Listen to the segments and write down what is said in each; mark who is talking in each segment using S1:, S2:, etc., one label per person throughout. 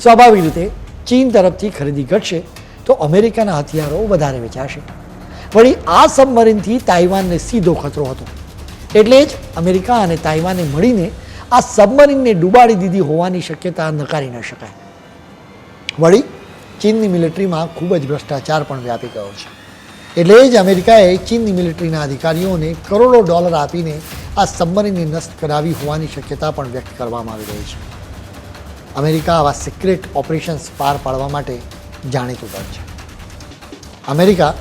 S1: સ્વાભાવિક રીતે ચીન તરફથી ખરીદી ઘટશે તો અમેરિકાના હથિયારો વધારે વેચાશે. વળી આ સબમરીનથી તાઇવાનને સીધો ખતરો હતો. એટલે જ અમેરિકા અને તાઇવાને મળીને આ સબમરીનને ડૂબાડી દીધી હોવાની શક્યતા નકારી ન શકાય. વળી ચીનની મિલિટરીમાં ખૂબ જ ભ્રષ્ટાચાર પણ વ્યાપી ગયો છે. એટલે જ અમેરિકાએ ચીનની મિલિટરીના અધિકારીઓને કરોડો ડોલર આપીને આ સબમરીનને નષ્ટ કરાવી હોવાની શક્યતા પણ વ્યક્ત કરવામાં આવી રહી છે. અમેરિકા આવા સિક્રેટ ઓપરેશન્સ પાર પાડવા માટે જાણીતું પણ છે. અમેરિકા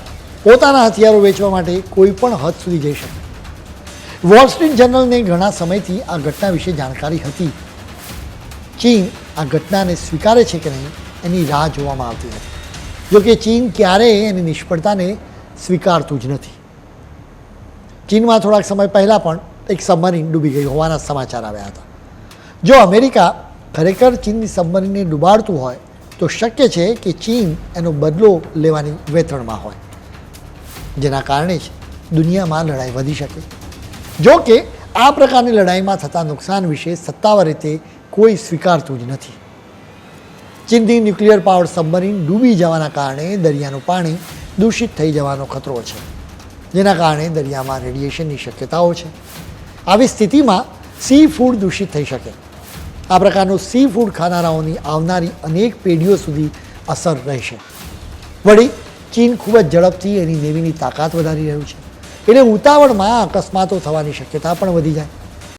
S1: પોતાના હથિયારો વેચવા માટે કોઈ પણ હદ સુધી જઈ શકે. વોલ સ્ટ્રીટ જર્નલને ઘણા સમયથી આ ઘટના વિશે જાણકારી હતી. ચીન આ ઘટનાને સ્વીકારે છે કે નહીં એની રાહ જોવામાં આવતી હતી. જોકે ચીન ક્યારેય એની નિષ્ફળતાને સ્વીકારતું જ નથી. ચીનમાં થોડાક સમય પહેલાં પણ એક સબમરીન ડૂબી ગઈ હોવાના સમાચાર આવ્યા હતા. જો અમેરિકા ખરેખર ચીનની સબમરીનને ડૂબાડતું હોય તો શક્ય છે કે ચીન એનો બદલો લેવાની વેતરણમાં હોય, જેના કારણે જ દુનિયામાં લડાઈ વધી શકે. જો કે આ પ્રકારની લડાઈમાં થતા નુકસાન વિશે સત્તાવાર રીતે કોઈ સ્વીકારતું જ નથી. ચીનની ન્યુક્લિયર પાવર સબમરીન ડૂબી જવાના કારણે દરિયાનું પાણી દૂષિત થઈ જવાનો ખતરો છે, જેના કારણે દરિયામાં રેડિયેશનની શક્યતાઓ છે. આવી સ્થિતિમાં સી ફૂડ દૂષિત થઈ શકે. આ પ્રકારનું સી ફૂડ ખાનારાઓની આવનારી અનેક પેઢીઓ સુધી અસર રહેશે. વળી ચીન ખૂબ જ ઝડપથી એની નેવીની તાકાત વધારી રહ્યું છે, એટલે ઉતાવળમાં અકસ્માતો થવાની શક્યતા પણ વધી જાય.